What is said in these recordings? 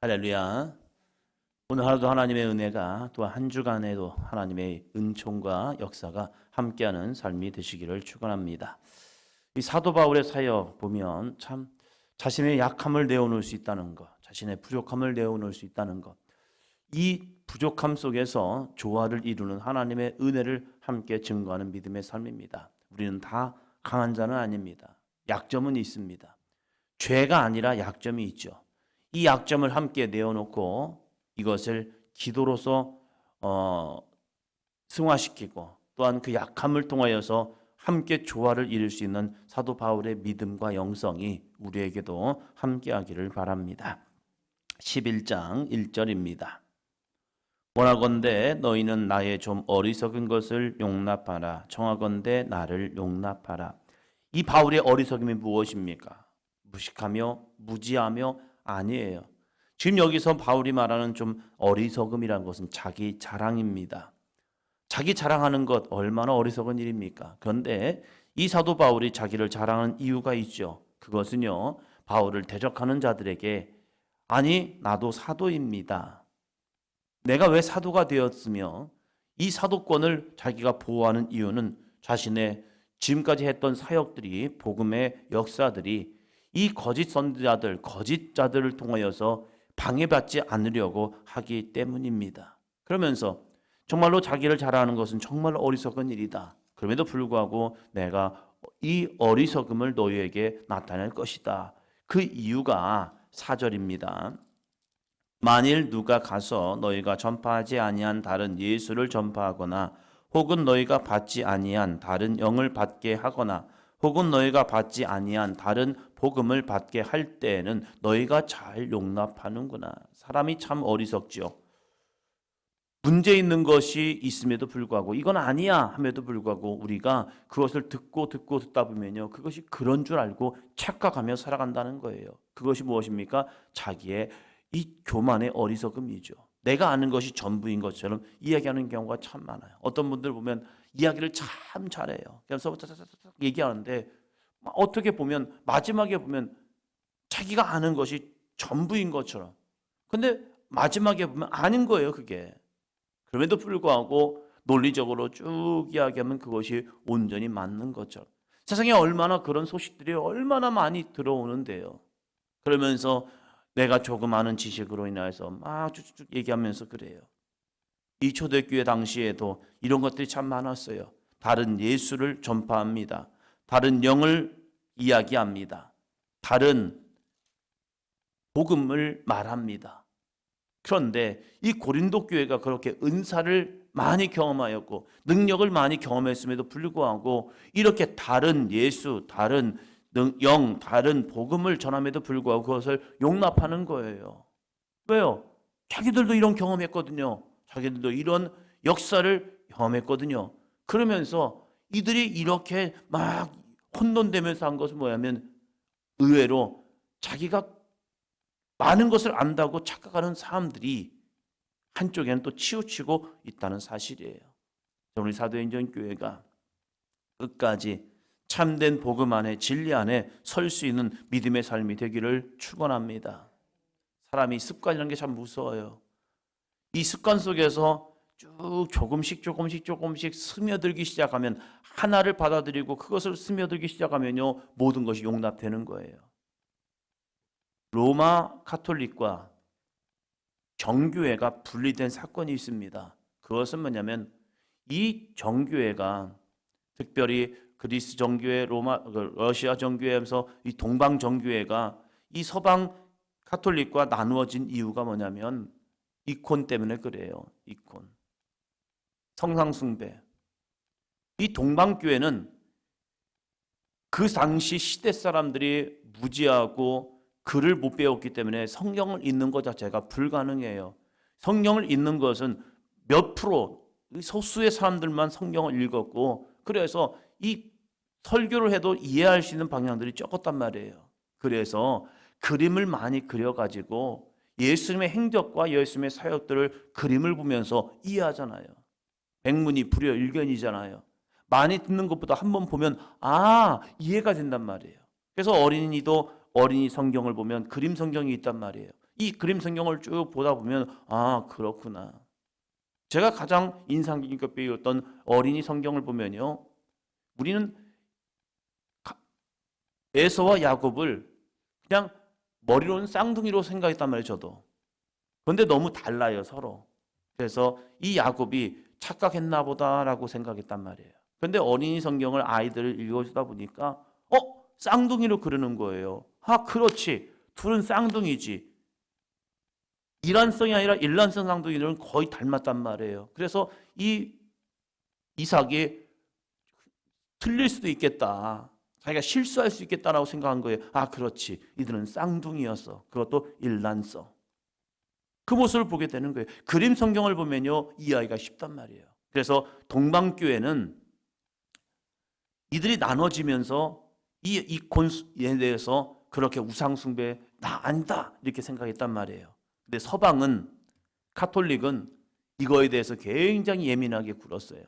할렐루야. 오늘 하루도 하나님의 은혜가 또 한 주간에도 하나님의 은총과 역사가 함께하는 삶이 되시기를 축원합니다. 이 사도 바울의 사역 보면 참 자신의 약함을 내어놓을 수 있다는 것, 자신의 부족함을 내어놓을 수 있다는 것, 이 부족함 속에서 조화를 이루는 하나님의 은혜를 함께 증거하는 믿음의 삶입니다. 우리는 다 강한 자는 아닙니다. 약점은 있습니다. 죄가 아니라 약점이 있죠. 이 약점을 함께 내어놓고 이것을 기도로서 승화시키고 또한 그 약함을 통하여서 함께 조화를 이룰 수 있는 사도 바울의 믿음과 영성이 우리에게도 함께하기를 바랍니다. 11장 1절입니다. 원하건대 너희는 나의 좀 어리석은 것을 용납하라. 청하건대 나를 용납하라. 이 바울의 어리석음이 무엇입니까? 무식하며 무지하며 아니에요. 지금 여기서 바울이 말하는 좀 어리석음이라는 것은 자기 자랑입니다. 자기 자랑하는 것 얼마나 어리석은 일입니까? 그런데 이 사도 바울이 자기를 자랑하는 이유가 있죠. 그것은요, 바울을 대적하는 자들에게 아니 나도 사도입니다. 내가 왜 사도가 되었으며 이 사도권을 자기가 보호하는 이유는 자신의 지금까지 했던 사역들이 복음의 역사들이 이 거짓 선지자들, 거짓 자들을 통하여서 방해받지 않으려고 하기 때문입니다. 그러면서 정말로 자기를 자랑하는 것은 정말 어리석은 일이다. 그럼에도 불구하고 내가 이 어리석음을 너희에게 나타낼 것이다. 그 이유가 4절입니다. 만일 누가 가서 너희가 전파하지 아니한 다른 예수를 전파하거나 혹은 너희가 받지 아니한 다른 영을 받게 하거나 혹은 너희가 받지 아니한 다른 복음을 받게 할 때에는 너희가 잘 용납하는구나. 사람이 참 어리석죠. 문제 있는 것이 있음에도 불구하고 이건 아니야 함에도 불구하고 우리가 그것을 듣다 보면요, 그것이 그런 줄 알고 착각하며 살아간다는 거예요. 그것이 무엇입니까? 자기의 이 교만의 어리석음이죠. 내가 아는 것이 전부인 것처럼 이야기하는 경우가 참 많아요. 어떤 분들 보면 이야기를 참 잘해요. 그래서 얘기하는데 어떻게 보면 마지막에 보면 자기가 아는 것이 전부인 것처럼, 근데 마지막에 보면 아닌 거예요. 그게 그럼에도 불구하고 논리적으로 쭉 이야기하면 그것이 온전히 맞는 것처럼. 세상에 얼마나 그런 소식들이 얼마나 많이 들어오는데요. 그러면서 내가 조금 아는 지식으로 인해서 막 쭉쭉 얘기하면서 그래요. 이 초대교회 당시에도 이런 것들이 참 많았어요. 다른 예수를 전파합니다. 다른 영을 이야기합니다. 다른 복음을 말합니다. 그런데 이 고린도 교회가 그렇게 은사를 많이 경험하였고 능력을 많이 경험했음에도 불구하고 이렇게 다른 예수, 다른 영, 다른 복음을 전함에도 불구하고 그것을 용납하는 거예요. 왜요? 자기들도 이런 경험했거든요. 자기들도 이런 역사를 경험했거든요. 그러면서 이들이 이렇게 막 혼돈되면서 한 것은 뭐냐면 의외로 자기가 많은 것을 안다고 착각하는 사람들이 한쪽에는 또 치우치고 있다는 사실이에요. 우리 사도행전 교회가 끝까지 참된 복음 안에 진리 안에 설 수 있는 믿음의 삶이 되기를 축원합니다. 사람이 습관이라는 게 참 무서워요. 이 습관 속에서 쭉 조금씩 스며들기 시작하면 하나를 받아들이고 그것을 스며들기 시작하면요, 모든 것이 용납되는 거예요. 로마 카톨릭과 정교회가 분리된 사건이 있습니다. 그것은 뭐냐면 이 정교회가 특별히 그리스 정교회, 러시아 정교회에서 이 동방 정교회가 이 서방 카톨릭과 나누어진 이유가 뭐냐면 이콘 때문에 그래요. 이콘. 성상 숭배. 이 동방교회는 그 당시 시대 사람들이 무지하고 글을 못 배웠기 때문에 성경을 읽는 것 자체가 불가능해요. 성경을 읽는 것은 몇 프로, 소수의 사람들만 성경을 읽었고, 그래서 이 설교를 해도 이해할 수 있는 방향들이 적었단 말이에요. 그래서 그림을 많이 그려가지고 예수님의 행적과 예수님의 사역들을 그림을 보면서 이해하잖아요. 백문이 불여일견이잖아요. 많이 듣는 것보다 한 번 보면 이해가 된단 말이에요. 그래서 어린이 성경을 보면 그림 성경이 있단 말이에요. 이 그림 성경을 쭉 보다 보면 아 그렇구나. 제가 가장 인상 깊게 배웠던 어린이 성경을 보면요, 우리는 에서와 야곱을 그냥 머리로는 쌍둥이로 생각했단 말이에요. 저도. 그런데 너무 달라요, 서로. 그래서 이 야곱이 착각했나 보다라고 생각했단 말이에요. 그런데 어린이 성경을 아이들을 읽어주다 보니까 쌍둥이로 그러는 거예요. 아 그렇지, 둘은 쌍둥이지. 이란성이 아니라 일란성 쌍둥이들은 거의 닮았단 말이에요. 그래서 이 이삭이 틀릴 수도 있겠다, 자기가 실수할 수 있겠다라고 생각한 거예요. 아 그렇지, 이들은 쌍둥이였어. 그것도 일란성. 그 모습을 보게 되는 거예요. 그림 성경을 보면요, 이해하기가 쉽단 말이에요. 그래서 동방교회는 이들이 나눠지면서 이 곤수에 대해서 그렇게 우상숭배 나 아니다 이렇게 생각했단 말이에요. 근데 서방은, 카톨릭은 이거에 대해서 굉장히 예민하게 굴었어요.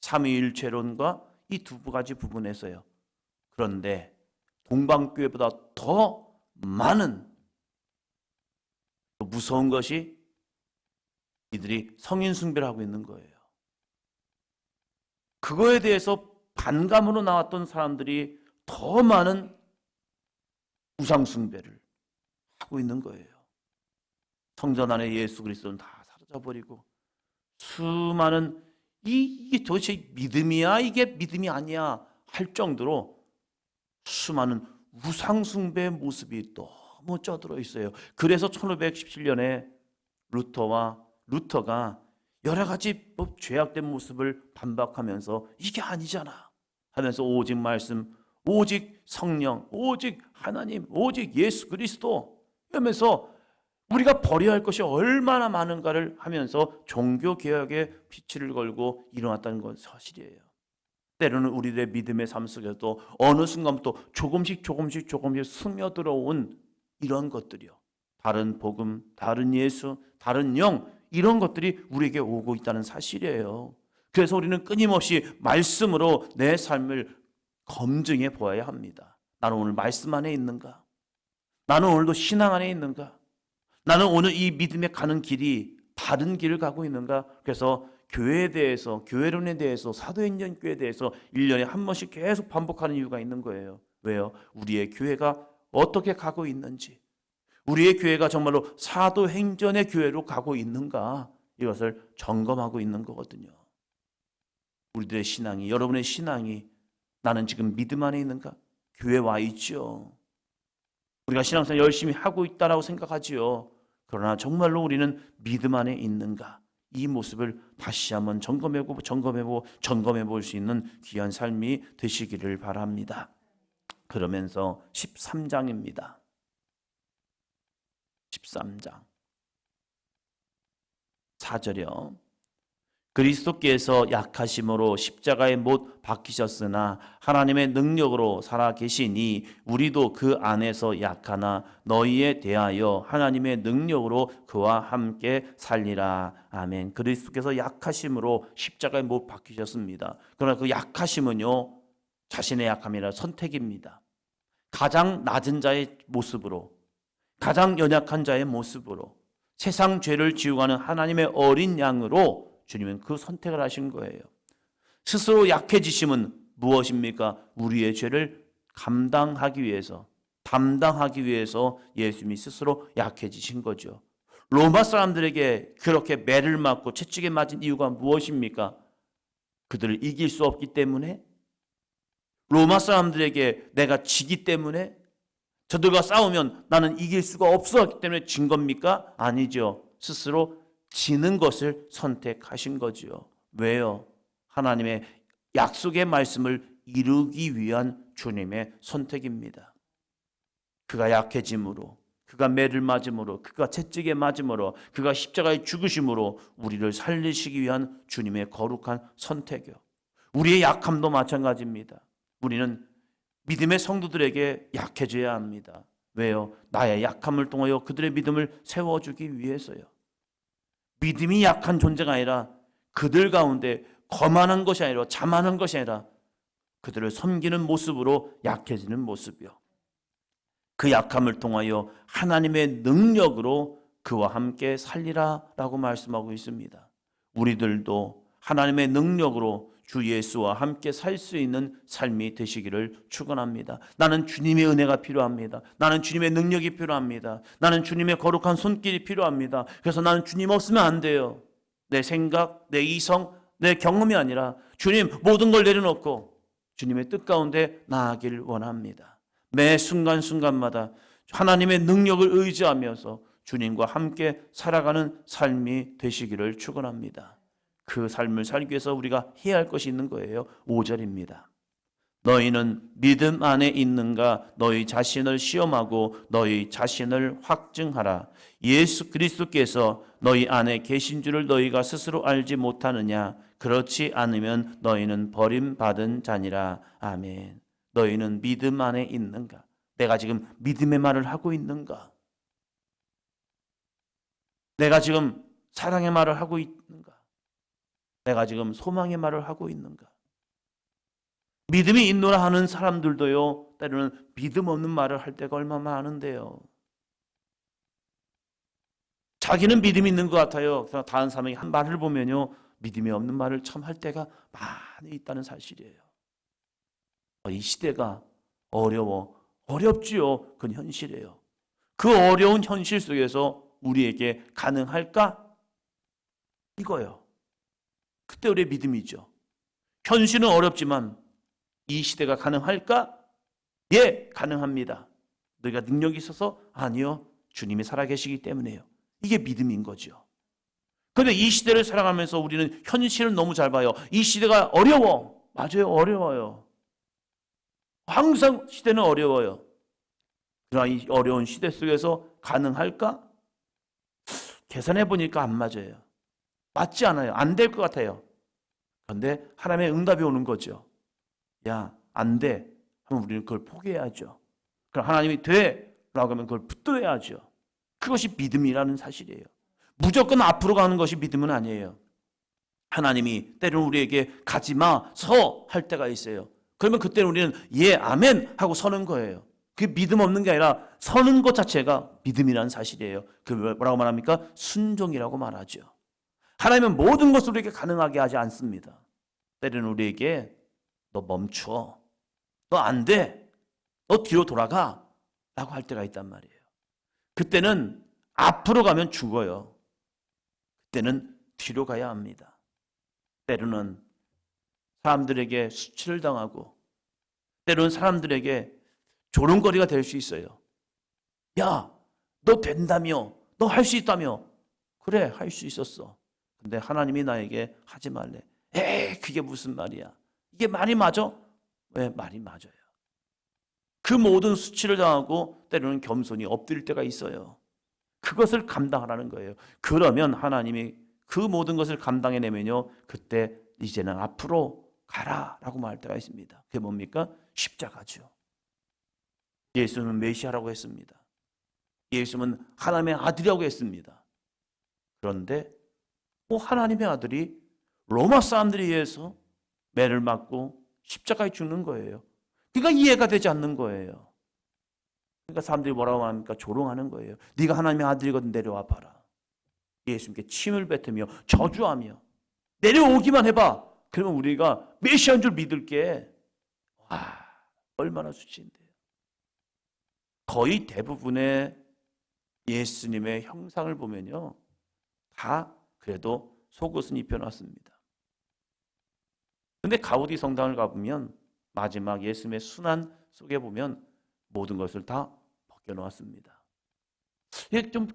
삼위일체론과 이 두 가지 부분에서요. 그런데 동방교회보다 더 많은 무서운 것이 이들이 성인 숭배를 하고 있는 거예요. 그거에 대해서 반감으로 나왔던 사람들이 더 많은 우상 숭배를 하고 있는 거예요. 성전 안에 예수 그리스도는 다 사라져버리고 수많은 이게 도대체 믿음이야 이게 믿음이 아니야 할 정도로 수많은 우상 숭배의 모습이 너무 쩌들어 있어요. 그래서 1517년에 루터가 여러 가지 죄악된 모습을 반박하면서 이게 아니잖아 하면서 오직 말씀, 오직 성령, 오직 하나님, 오직 예수 그리스도 하면서 우리가 버려야 할 것이 얼마나 많은가를 하면서 종교개혁에 피치를 걸고 일어났다는 건 사실이에요. 때로는 우리들의 믿음의 삶 속에서도 어느 순간부터 조금씩 스며들어온 이런 것들이요, 다른 복음, 다른 예수, 다른 영, 이런 것들이 우리에게 오고 있다는 사실이에요. 그래서 우리는 끊임없이 말씀으로 내 삶을 검증해 보아야 합니다. 나는 오늘 말씀 안에 있는가? 나는 오늘도 신앙 안에 있는가? 나는 오늘 이 믿음에 가는 길이 바른 길을 가고 있는가? 그래서 교회에 대해서, 교회론에 대해서, 사도행전교회에 대해서 1년에 한 번씩 계속 반복하는 이유가 있는 거예요. 왜요? 우리의 교회가 어떻게 가고 있는지, 우리의 교회가 정말로 사도행전의 교회로 가고 있는가, 이것을 점검하고 있는 거거든요. 우리들의 신앙이, 여러분의 신앙이 나는 지금 믿음 안에 있는가? 교회에 와 있죠. 우리가 신앙생활 열심히 하고 있다라고 생각하지요. 그러나 정말로 우리는 믿음 안에 있는가? 이 모습을 다시 한번 점검해 볼 수 있는 귀한 삶이 되시기를 바랍니다. 그러면서 13장입니다. 13장 4절이요. 그리스도께서 약하심으로 십자가에 못 박히셨으나 하나님의 능력으로 살아 계시니 우리도 그 안에서 약하나 너희에 대하여 하나님의 능력으로 그와 함께 살리라. 아멘. 그리스도께서 약하심으로 십자가에 못 박히셨습니다. 그러나 그 약하심은요, 자신의 약함이 아니라 선택입니다. 가장 낮은 자의 모습으로, 가장 연약한 자의 모습으로 세상 죄를 지우가는 하나님의 어린 양으로 주님은 그 선택을 하신 거예요. 스스로 약해지심은 무엇입니까? 우리의 죄를 감당하기 위해서, 담당하기 위해서 예수님이 스스로 약해지신 거죠. 로마 사람들에게 그렇게 매를 맞고 채찍에 맞은 이유가 무엇입니까? 그들을 이길 수 없기 때문에? 로마 사람들에게 내가 지기 때문에? 저들과 싸우면 나는 이길 수가 없었기 때문에 진 겁니까? 아니죠. 스스로 지는 것을 선택하신 거죠. 왜요? 하나님의 약속의 말씀을 이루기 위한 주님의 선택입니다. 그가 약해짐으로, 그가 매를 맞음으로, 그가 채찍에 맞음으로, 그가 십자가에 죽으심으로 우리를 살리시기 위한 주님의 거룩한 선택이요. 우리의 약함도 마찬가지입니다. 우리는 믿음의 성도들에게 약해져야 합니다. 왜요? 나의 약함을 통하여 그들의 믿음을 세워주기 위해서요. 믿음이 약한 존재가 아니라 그들 가운데 거만한 것이 아니라 자만한 것이 아니라 그들을 섬기는 모습으로 약해지는 모습이요. 그 약함을 통하여 하나님의 능력으로 그와 함께 살리라 라고 말씀하고 있습니다. 우리들도 하나님의 능력으로 주 예수와 함께 살 수 있는 삶이 되시기를 축원합니다. 나는 주님의 은혜가 필요합니다. 나는 주님의 능력이 필요합니다. 나는 주님의 거룩한 손길이 필요합니다. 그래서 나는 주님 없으면 안 돼요. 내 생각, 내 이성, 내 경험이 아니라 주님 모든 걸 내려놓고 주님의 뜻 가운데 나아가길 원합니다. 매 순간순간마다 하나님의 능력을 의지하면서 주님과 함께 살아가는 삶이 되시기를 축원합니다. 그 삶을 살기 위해서 우리가 해야 할 것이 있는 거예요. 5절입니다. 너희는 믿음 안에 있는가 너희 자신을 시험하고 너희 자신을 확증하라. 예수 그리스도께서 너희 안에 계신 줄을 너희가 스스로 알지 못하느냐. 그렇지 않으면 너희는 버림받은 자니라. 아멘. 너희는 믿음 안에 있는가? 내가 지금 믿음의 말을 하고 있는가? 내가 지금 사랑의 말을 하고 있는가? 내가 지금 소망의 말을 하고 있는가? 믿음이 있노라 하는 사람들도요, 때로는 믿음 없는 말을 할 때가 얼마나 많은데요. 자기는 믿음이 있는 것 같아요. 다른 사람이 한 말을 보면요, 믿음이 없는 말을 참 할 때가 많이 있다는 사실이에요. 이 시대가 어렵지요. 그건 현실이에요. 그 어려운 현실 속에서 우리에게 가능할까? 이거요. 그때 우리의 믿음이죠. 현실은 어렵지만 이 시대가 가능할까? 예, 가능합니다. 너희가 능력이 있어서? 아니요. 주님이 살아계시기 때문에요. 이게 믿음인 거죠. 그런데 이 시대를 살아가면서 우리는 현실을 너무 잘 봐요. 이 시대가 어려워. 맞아요. 어려워요. 항상 시대는 어려워요. 그러나 이 어려운 시대 속에서 가능할까? 계산해 보니까 안 맞아요. 맞지 않아요. 안 될 것 같아요. 그런데 하나님의 응답이 오는 거죠. 야, 안 돼. 하면 우리는 그걸 포기해야죠. 그럼 하나님이 돼. 라고 하면 그걸 붙들어야죠. 그것이 믿음이라는 사실이에요. 무조건 앞으로 가는 것이 믿음은 아니에요. 하나님이 때로는 우리에게 가지 마, 서 할 때가 있어요. 그러면 그때는 우리는 예, 아멘 하고 서는 거예요. 그게 믿음 없는 게 아니라 서는 것 자체가 믿음이라는 사실이에요. 그 뭐라고 말합니까? 순종이라고 말하죠. 하나님은 모든 것을 우리에게 가능하게 하지 않습니다. 때로는 우리에게 너 멈춰, 너 안 돼, 너 뒤로 돌아가 라고 할 때가 있단 말이에요. 그때는 앞으로 가면 죽어요. 그때는 뒤로 가야 합니다. 때로는 사람들에게 수치를 당하고 때로는 사람들에게 조롱거리가 될 수 있어요. 야, 너 된다며, 너 할 수 있다며. 그래, 할 수 있었어. 근데 하나님이 나에게 하지 말래. 에이, 그게 무슨 말이야. 이게 말이 맞아? 왜 말이 맞아요. 그 모든 수치를 당하고 때로는 겸손히 엎드릴 때가 있어요. 그것을 감당하라는 거예요. 그러면 하나님이 그 모든 것을 감당해내면요, 그때 이제는 앞으로 가라라고 말할 때가 있습니다. 그게 뭡니까? 십자가죠. 예수는 메시아라고 했습니다. 예수는 하나님의 아들이라고 했습니다. 그런데 하나님의 아들이 로마 사람들에 의해서 매를 맞고 십자가에 죽는 거예요. 그러니까 이해가 되지 않는 거예요. 그러니까 사람들이 뭐라고 합니까? 조롱하는 거예요. 네가 하나님의 아들이거든 내려와 봐라. 예수님께 침을 뱉으며 저주하며 내려오기만 해봐. 그러면 우리가 메시아인 줄 믿을게. 와, 얼마나 수치인데요. 거의 대부분의 예수님의 형상을 보면요, 다 그래도 속옷은 입혀놨습니다. 근데 가우디 성당을 가보면 마지막 예수님의 순환 속에 보면 모든 것을 다 벗겨놓았습니다. 이게 좀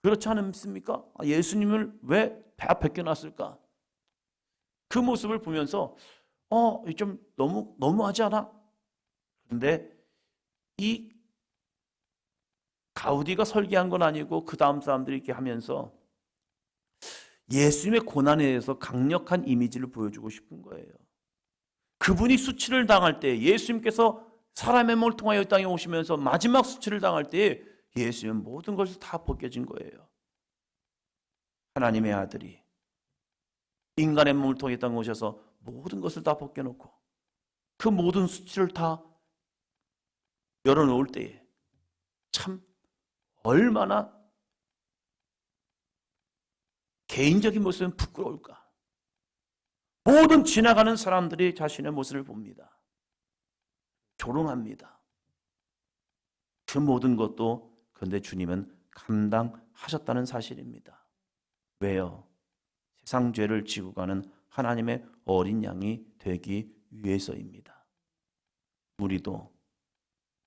그렇지 않습니까? 예수님을 왜 배 앞에 벗겨놨을까? 그 모습을 보면서 좀 너무하지 않아? 그런데 이 가우디가 설계한 건 아니고 그 다음 사람들이 이렇게 하면서 예수님의 고난에 대해서 강력한 이미지를 보여주고 싶은 거예요. 그분이 수치를 당할 때, 예수님께서 사람의 몸을 통하여 이 땅에 오시면서 마지막 수치를 당할 때 예수님은 모든 것을 다 벗겨진 거예요. 하나님의 아들이 인간의 몸을 통해 이 땅에 오셔서 모든 것을 다 벗겨놓고 그 모든 수치를 다 열어놓을 때에 참 얼마나 개인적인 모습은 부끄러울까. 모든 지나가는 사람들이 자신의 모습을 봅니다. 조롱합니다. 그 모든 것도 그런데 주님은 감당하셨다는 사실입니다. 왜요? 세상 죄를 지고 가는 하나님의 어린 양이 되기 위해서입니다. 우리도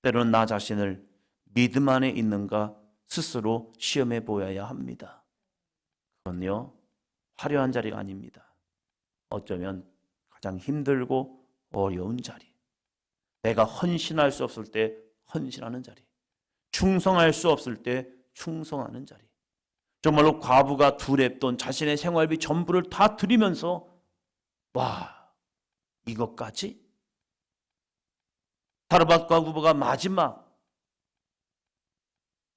때로는 나 자신을 믿음 안에 있는가 스스로 시험해 보아야 합니다. 그건요, 화려한 자리가 아닙니다. 어쩌면 가장 힘들고 어려운 자리, 내가 헌신할 수 없을 때 헌신하는 자리, 충성할 수 없을 때 충성하는 자리, 정말로 과부가 두렵던 자신의 생활비 전부를 다 드리면서 와, 이것까지? 다르밧 과부가 마지막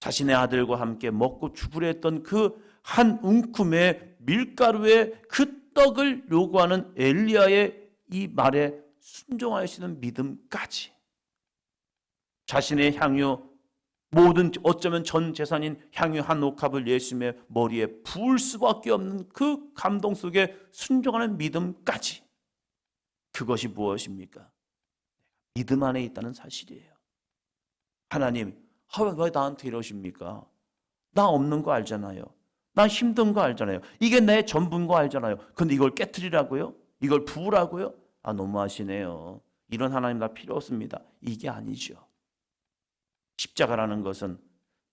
자신의 아들과 함께 먹고 죽으려 했던 그 한 움큼의 밀가루의 그 떡을 요구하는 엘리야의 이 말에 순종하시는 믿음까지, 자신의 향유, 모든 어쩌면 전 재산인 향유 한 옥합을 예수님의 머리에 부을 수밖에 없는 그 감동 속에 순종하는 믿음까지, 그것이 무엇입니까? 믿음 안에 있다는 사실이에요. 하나님, 왜 나한테 이러십니까? 나 없는 거 알잖아요. 나 힘든 거 알잖아요. 이게 내 전부인 거 알잖아요. 근데 이걸 깨트리라고요? 이걸 부으라고요? 너무하시네요. 이런 하나님 나 필요 없습니다. 이게 아니죠. 십자가라는 것은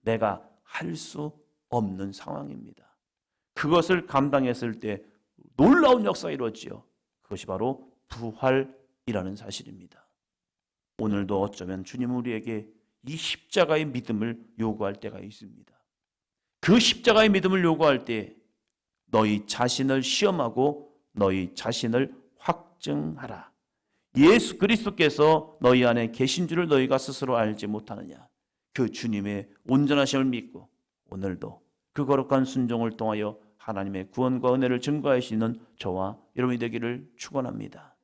내가 할 수 없는 상황입니다. 그것을 감당했을 때 놀라운 역사가 이루어지죠. 그것이 바로 부활이라는 사실입니다. 오늘도 어쩌면 주님은 우리에게 이 십자가의 믿음을 요구할 때가 있습니다. 그 십자가의 믿음을 요구할 때 너희 자신을 시험하고 너희 자신을 확증하라. 예수 그리스도께서 너희 안에 계신 줄을 너희가 스스로 알지 못하느냐. 그 주님의 온전하심을 믿고 오늘도 그 거룩한 순종을 통하여 하나님의 구원과 은혜를 증거할 수 있는 저와 여러분이 되기를 축원합니다.